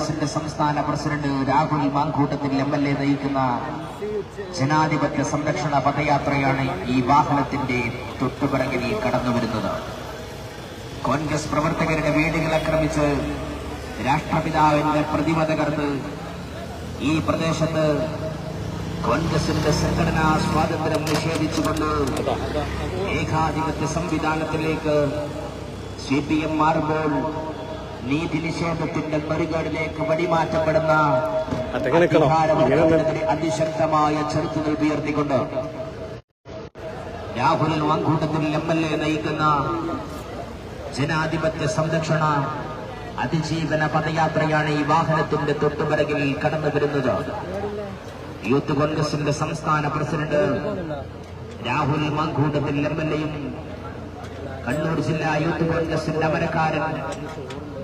കോൺഗ്രസിന്റെ സംസ്ഥാന president Rahul Mamkootathil MLA നയിക്കുന്ന ജനാധിപത്യ സംരക്ഷണ പദയാത്രയാണ് ഈ വാഹനത്തിന്റെ തൊട്ടുപിറകിൽ കടന്നുവരുന്നത്. കോൺഗ്രസ് പ്രവർത്തകരുടെ വീടുകൾ ആക്രമിച്ച് രാഷ്ട്രപിതാവിന്റെ പ്രതിമ തകർത്ത് ഈ പ്രദേശത്ത് കോൺഗ്രസിന്റെ സംഘടനാ സ്വാതന്ത്ര്യം നിഷേധിച്ചുകൊണ്ട് ഏകാധിപത്യ സംവിധാനത്തിലേക്ക് CPM മാറുമ്പോൾ നീതി നിഷേധത്തിന്റെ മറുകടലേക്ക് വഴിമാറ്റപ്പെടുന്ന അതിശക്തമായ ചെറുത്തുകൾ ഉയർത്തിക്കൊണ്ട് രാഹുൽ മാങ്കൂട്ടത്തിൽ MLA നയിക്കുന്ന ജനാധിപത്യ സംരക്ഷണ അതിജീവന പദയാത്രയാണ് ഈ വാഹനത്തിന്റെ തൊട്ടുപിറകിൽ കടന്നു വരുന്നത്. യൂത്ത് കോൺഗ്രസിന്റെ സംസ്ഥാന പ്രസിഡന്റ് രാഹുൽ മാങ്കൂട്ടത്തിൽ MLAയും കണ്ണൂർ ജില്ലാ യൂത്ത് കോൺഗ്രസിന്റെ അമരക്കാരൻ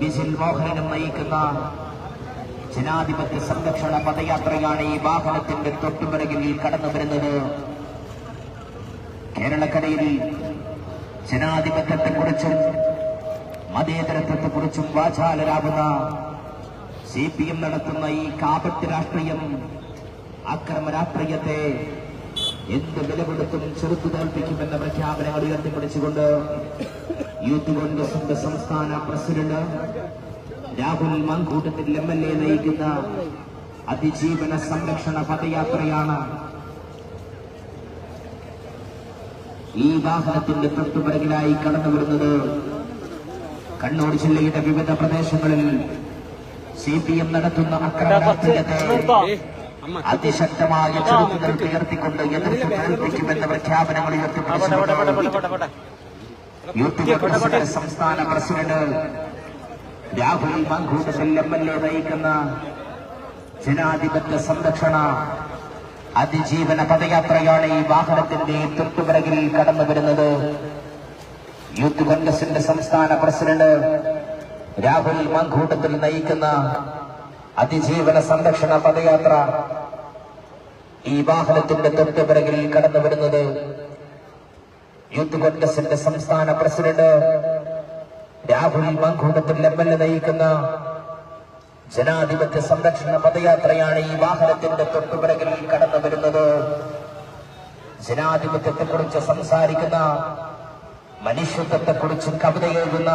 ബിജിൽ മോഹനനും നയിക്കുന്ന ജനാധിപത്യ സംരക്ഷണ പദയാത്രയാണ് ഈ വാഹനത്തിന്റെ തൊട്ടുപിറകിൽ കടന്നു വരുന്നത്. കേരളക്കരയിൽ ജനാധിപത്യത്തെക്കുറിച്ചും മതേതരത്വത്തെക്കുറിച്ചും വാചാലരാകുന്ന CPM നടത്തുന്ന ഈ കാപട്യ രാഷ്ട്രീയം, അക്രമ രാഷ്ട്രീയത്തെ എന്ത് വിലകൊടുത്തും ചെറുത്തു തോൽപ്പിക്കുമെന്ന പ്രഖ്യാപനങ്ങൾ ഉയർത്തിപ്പിടിച്ചുകൊണ്ട് യൂത്ത് കോൺഗ്രസിന്റെ സംസ്ഥാന പ്രസിഡന്റ് രാഹുൽ മാങ്കൂട്ടത്തിൽ MLA നയിക്കുന്ന അതിജീവന സംരക്ഷണ പദയാത്രയാണ് ഈ വാഹനത്തിന്റെ തൊട്ടുപിറകിലായി കടന്നുവരുന്നത്. കണ്ണൂർ ജില്ലയുടെ വിവിധ പ്രദേശങ്ങളിൽ CPM നടത്തുന്ന അക്രമ രാഷ്ട്രീയത്തെ അതിശക്തമായ ചെറുത്തുകൾ ഉയർത്തിക്കൊണ്ട് എതിർത്ത് തോൽപ്പിക്കുമെന്ന പ്രഖ്യാപനങ്ങൾ ഉയർത്തിപ്പിടിച്ചുകൊണ്ട് യൂത്ത് കോൺഗ്രസിന്റെ സംസ്ഥാന പ്രസിഡന്റ് രാഹുൽ മാങ്കൂട്ടത്തിൽ MLA നയിക്കുന്ന ജനാധിപത്യ സംരക്ഷണ അതിജീവന പദയാത്രയാണ് ഈ വാഹനത്തിന്റെ തൊട്ടുപിറകിൽ കടന്നു വരുന്നത്. യൂത്ത് കോൺഗ്രസിന്റെ സംസ്ഥാന പ്രസിഡന്റ് രാഹുൽ മാങ്കൂട്ടത്തിൽ നയിക്കുന്ന അതിജീവന സംരക്ഷണ പദയാത്ര ഈ വാഹനത്തിന്റെ തൊട്ടുപിറകിൽ കടന്നു വരുന്നത്. യൂത്ത് കോൺഗ്രസിന്റെ സംസ്ഥാന പ്രസിഡന്റ് രാഹുൽ മാങ്കൂട്ടത്തിൽ MLA നയിക്കുന്ന ജനാധിപത്യ സംരക്ഷണ പദയാത്രയാണ് ഈ വാഹനത്തിന്റെ തൊട്ടുപിറകിൽ കടന്നു വരുന്നത്. ജനാധിപത്യത്തെക്കുറിച്ച് സംസാരിക്കുന്ന, മനുഷ്യത്വത്തെക്കുറിച്ച് കവിത എഴുതുന്ന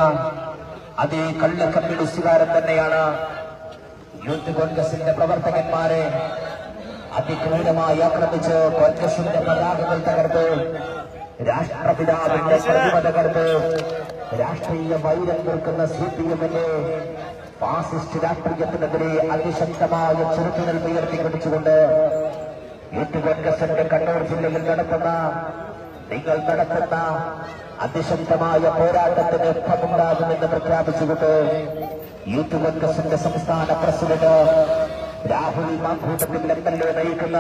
അതേ കള്ളക്കമ്മ്യൂണിസ്റ്റുകാരൻ തന്നെയാണ് യൂത്ത് കോൺഗ്രസിന്റെ പ്രവർത്തകന്മാരെ അതിക്രൂരമായി ആക്രമിച്ച് കോൺഗ്രസിന്റെ പതാകകൾ തകർത്ത് രാഷ്ട്രപിതാവിന്റെ പ്രതിമ തകർത്ത് രാഷ്ട്രീയ വൈരം തീർക്കുന്ന CPMന്റെ ഫാസിസ്റ്റ് രാഷ്ട്രീയത്തിനെതിരെ അതിശക്തമായ ചെറുത്തുകൾ ഉയർത്തിപ്പിടിച്ചുകൊണ്ട് യൂത്ത് കോൺഗ്രസിന്റെ കണ്ണൂർ ജില്ലയിൽ നിങ്ങൾ നടത്തുന്ന അതിശക്തമായ പോരാട്ടത്തിന് ഫലമുണ്ടാകുമെന്ന് പ്രഖ്യാപിച്ചുകൊണ്ട് യൂത്ത് കോൺഗ്രസിന്റെ സംസ്ഥാന പ്രസിഡന്റ് രാഹുൽ മാങ്കൂട്ടത്തിൽ MLA നയിക്കുന്ന